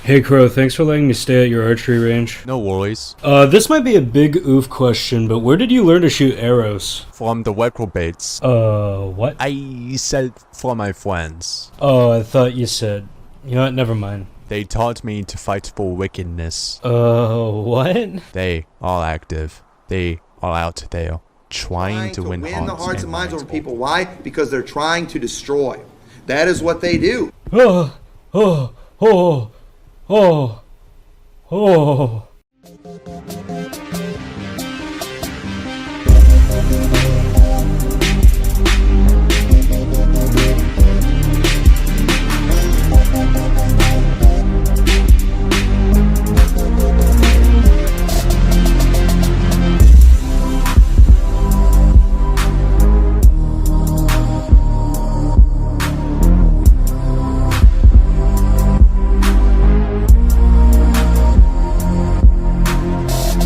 Hey Crow, thanks for letting me stay at your archery range. No worries. This might be a big oof question, but where did you learn to shoot arrows? From the Reprobates. What? I said from my friends. Oh, I thought you said... You know what, never mind. They taught me to fight for wickedness. What? They are active. They are out there trying to win the hearts and minds over people. Why? Because they're trying to destroy. That is what they do. Oh.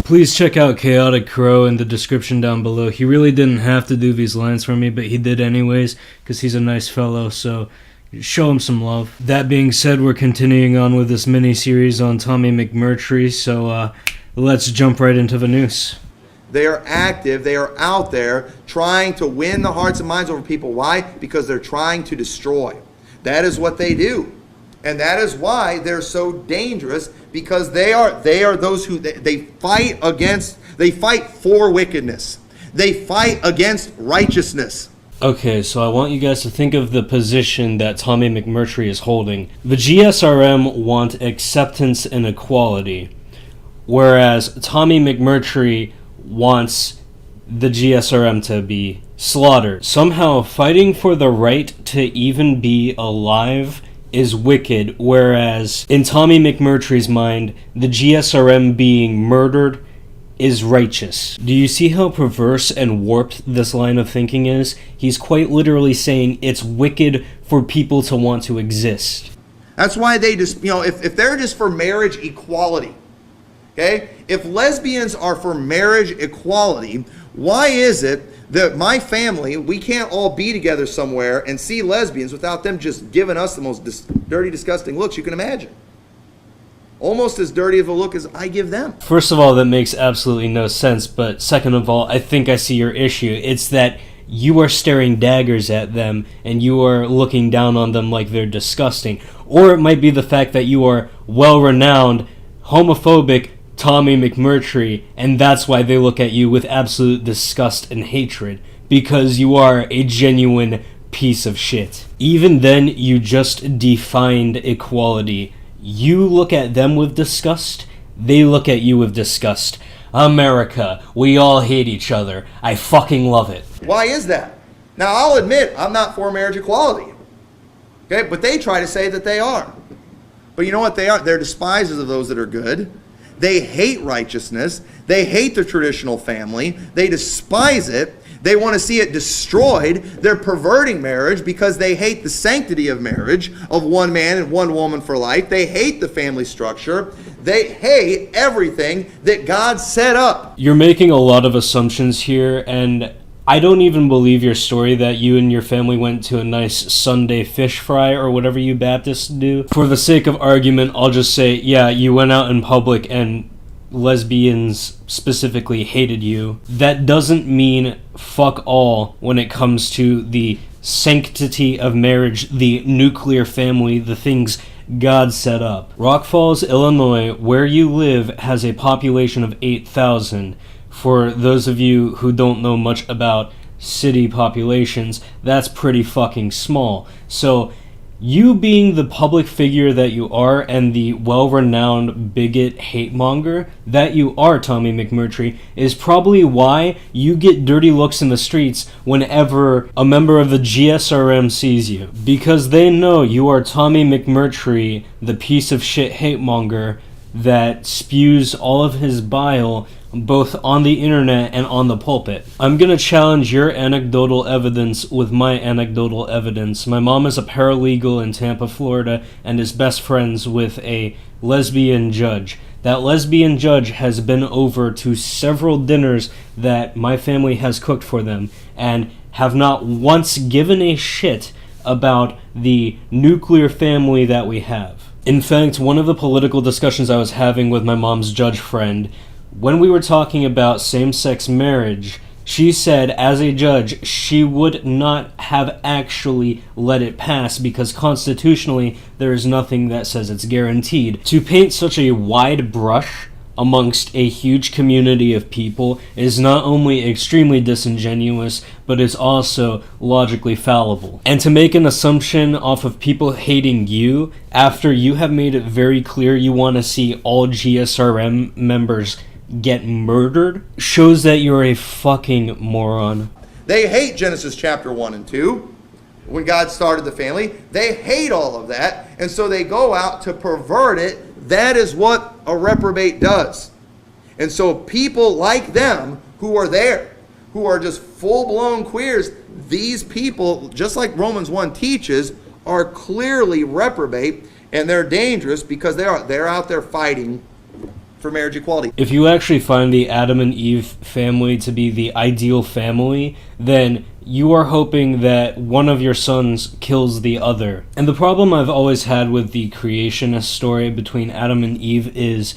Please check out Chaotic Crow in the description down below. He really didn't have to do these lines for me, but he did anyways, because he's a nice fellow, so show him some love. That being said, we're continuing on with this mini-series on Tommy McMurtry, so let's jump right into the news. They are active. They are out there trying to win the hearts and minds over people. Why? Because they're trying to destroy. That is what they do. And that is why they're so dangerous, because they are those who they fight against, they fight for wickedness. They fight against righteousness. Okay, so I want you guys to think of the position that Tommy McMurtry is holding. The GSRM want acceptance and equality, whereas Tommy McMurtry wants the GSRM to be slaughtered. Somehow fighting for the right to even be alive is wicked, whereas in Tommy McMurtry's mind, the GSRM being murdered is righteous. Do you see how perverse and warped this line of thinking is? He's quite literally saying it's wicked for people to want to exist. That's why they just, if they're just for marriage equality, okay? If lesbians are for marriage equality, why is it that my family, we can't all be together somewhere and see lesbians without them just giving us the most dirty, disgusting looks you can imagine? Almost as dirty of a look as I give them. First of all, that makes absolutely no sense, but second of all, I think I see your issue. It's that you are staring daggers at them and you are looking down on them like they're disgusting. Or it might be the fact that you are well-renowned, homophobic Tommy McMurtry, and that's why they look at you with absolute disgust and hatred, because you are a genuine piece of shit. Even then, you just defined equality. You look at them with disgust, they look at you with disgust. America, we all hate each other. I fucking love it. Why is that? Now, I'll admit, I'm not for marriage equality. Okay, but they try to say that they are. But you know what they are? They're despisers of those that are good. They hate righteousness. They hate the traditional family. They despise it. They want to see it destroyed. They're perverting marriage because they hate the sanctity of marriage, of one man and one woman for life. They hate the family structure. They hate everything that God set up. You're making a lot of assumptions here, and I don't even believe your story that you and your family went to a nice Sunday fish fry or whatever you Baptists do. For the sake of argument, I'll just say, yeah, you went out in public and lesbians specifically hated you. That doesn't mean fuck all when it comes to the sanctity of marriage, the nuclear family, the things God set up. Rock Falls, Illinois, where you live, has a population of 8,000. For those of you who don't know much about city populations, that's pretty fucking small. So, you being the public figure that you are and the well-renowned bigot hate-monger that you are, Tommy McMurtry, is probably why you get dirty looks in the streets whenever a member of the GSRM sees you. Because they know you are Tommy McMurtry, the piece of shit hate-monger that spews all of his bile both on the internet and on the pulpit. I'm gonna challenge your anecdotal evidence with my anecdotal evidence. My mom is a paralegal in Tampa, Florida, and is best friends with a lesbian judge. That lesbian judge has been over to several dinners that my family has cooked for them, and have not once given a shit about the nuclear family that we have. In fact, one of the political discussions I was having with my mom's judge friend, when we were talking about same-sex marriage, she said, as a judge, she would not have actually let it pass because constitutionally there is nothing that says it's guaranteed. To paint such a wide brush amongst a huge community of people is not only extremely disingenuous, but is also logically fallible. And to make an assumption off of people hating you after you have made it very clear you want to see all GSRM members get murdered shows that you're a fucking moron. They hate Genesis chapter 1 and 2. When God started the family, they hate all of that, and so they go out to pervert it. That is what a reprobate does. And so people like them who are there, who are just full-blown queers, these people, just like Romans 1 teaches, are clearly reprobate, and they're dangerous because they're out there fighting for marriage equality. If you actually find the Adam and Eve family to be the ideal family, then you are hoping that one of your sons kills the other. And the problem I've always had with the creationist story between Adam and Eve is,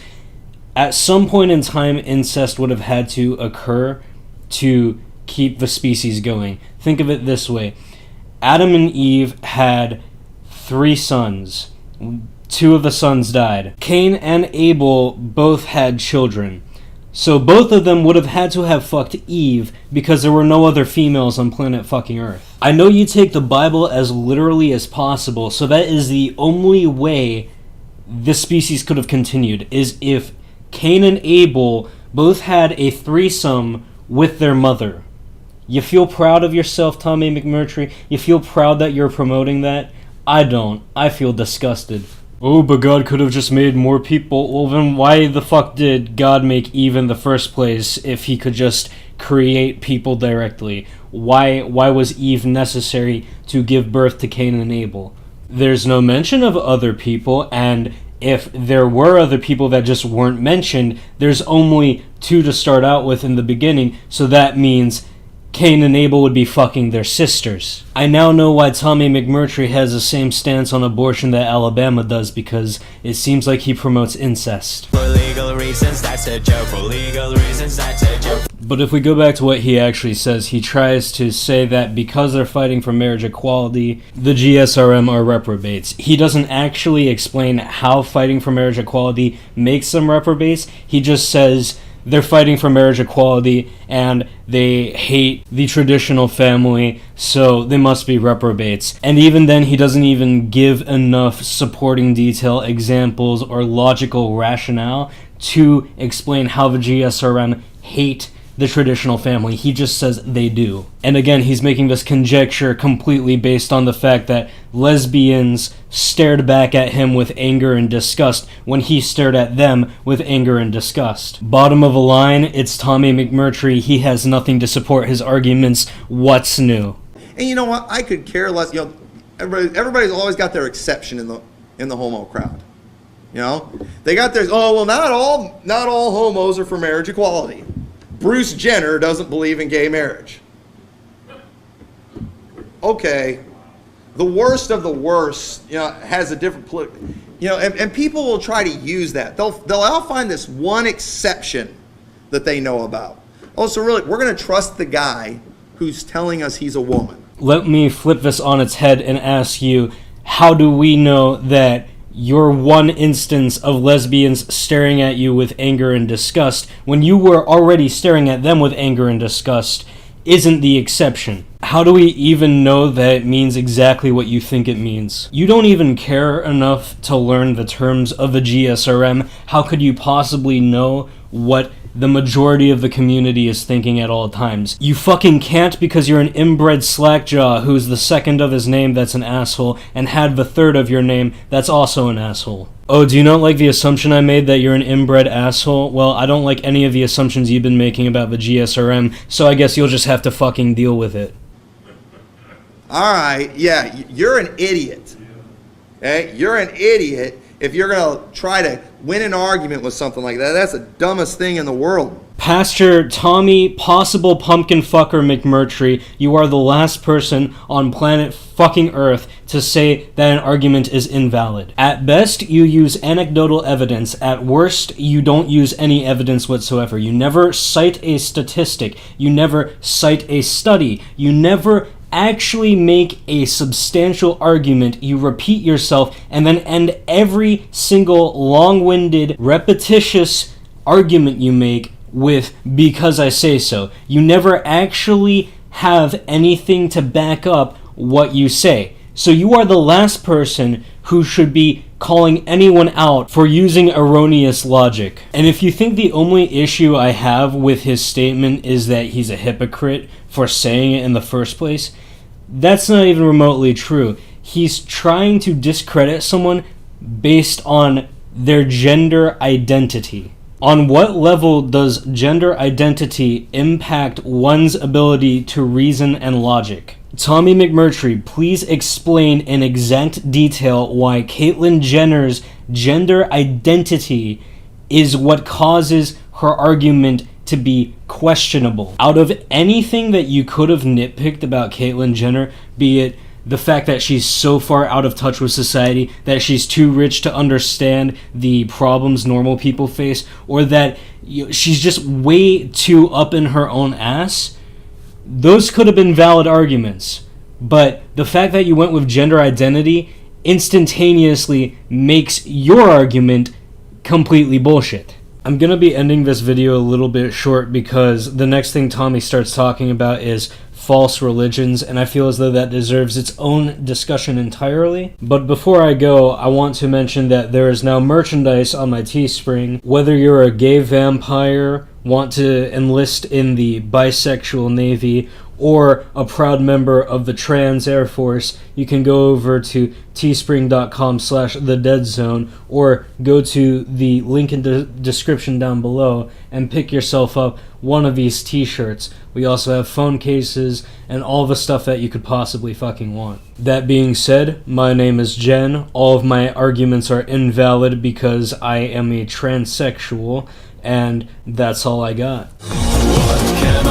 at some point in time, incest would have had to occur to keep the species going. Think of it this way. Adam and Eve had 3 sons. 2 of the sons died. Cain and Abel both had children. So both of them would have had to have fucked Eve because there were no other females on planet fucking Earth. I know you take the Bible as literally as possible, so that is the only way this species could have continued, is if Cain and Abel both had a threesome with their mother. You feel proud of yourself, Tommy McMurtry? You feel proud that you're promoting that? I don't. I feel disgusted. Oh, but God could have just made more people. Well, then why the fuck did God make Eve in the first place if he could just create people directly? Why was Eve necessary to give birth to Cain and Abel? There's no mention of other people, and if there were other people that just weren't mentioned, there's only 2 to start out with in the beginning, so that means Cain and Abel would be fucking their sisters. I now know why Tommy McMurtry has the same stance on abortion that Alabama does, because it seems like he promotes incest. For legal reasons, that's a joke. For legal reasons, that's a joke. But if we go back to what he actually says, he tries to say that because they're fighting for marriage equality, the GSRM are reprobates. He doesn't actually explain how fighting for marriage equality makes them reprobates. He just says they're fighting for marriage equality and they hate the traditional family, so they must be reprobates. And even then, he doesn't even give enough supporting detail, examples, or logical rationale to explain how the GSRM hate the traditional family. He just says they do. And again, he's making this conjecture completely based on the fact that lesbians stared back at him with anger and disgust when he stared at them with anger and disgust. Bottom of the line, it's Tommy McMurtry. He has nothing to support his arguments. What's new? And you know what? I could care less. You know, everybody's always got their exception in the homo crowd. You know, they got their not all homos are for marriage equality. Bruce Jenner doesn't believe in gay marriage. Okay, the worst of the worst, you know, has a different, you know, and people will try to use that. They'll all find this one exception that they know about. Oh, so really, we're going to trust the guy who's telling us he's a woman. Let me flip this on its head and ask you, how do we know that your one instance of lesbians staring at you with anger and disgust, when you were already staring at them with anger and disgust, isn't the exception? How do we even know that it means exactly what you think it means? You don't even care enough to learn the terms of the GSRM. How could you possibly know what the majority of the community is thinking at all times? You fucking can't, because you're an inbred slackjaw who's the second of his name that's an asshole and had the third of your name that's also an asshole. Oh, do you not like the assumption I made that you're an inbred asshole? Well, I don't like any of the assumptions you've been making about the GSRM, so I guess you'll just have to fucking deal with it. All right, yeah, you're an idiot. Okay? You're an idiot if you're going to try to win an argument with something like that. That's the dumbest thing in the world. Pastor Tommy Possible Pumpkin Fucker McMurtry, you are the last person on planet fucking Earth to say that an argument is invalid. At best, you use anecdotal evidence. At worst, you don't use any evidence whatsoever. You never cite a statistic. You never cite a study. You never actually make a substantial argument. You repeat yourself and then end every single long-winded, repetitious argument you make with "because I say so." You never actually have anything to back up what you say. So you are the last person who should be calling anyone out for using erroneous logic. And if you think the only issue I have with his statement is that he's a hypocrite for saying it in the first place, that's not even remotely true. He's trying to discredit someone based on their gender identity. On what level does gender identity impact one's ability to reason and logic? Tommy McMurtry, please explain in exact detail why Caitlyn Jenner's gender identity is what causes her argument to be questionable. Out of anything that you could have nitpicked about Caitlyn Jenner, be it the fact that she's so far out of touch with society, that she's too rich to understand the problems normal people face, or that she's just way too up in her own ass, those could have been valid arguments. But the fact that you went with gender identity instantaneously makes your argument completely bullshit. I'm going to be ending this video a little bit short because the next thing Tommy starts talking about is false religions, and I feel as though that deserves its own discussion entirely. But before I go, I want to mention that there is now merchandise on my Teespring. Whether you're a gay vampire, want to enlist in the bisexual navy, or a proud member of the trans Air Force, you can go over to teespring.com/thedeadzone or go to the link in the description down below and pick yourself up one of these t-shirts. We also have phone cases and all the stuff that you could possibly fucking want. That being said, my name is Jen. All of my arguments are invalid because I am a transsexual, and that's all I got. What can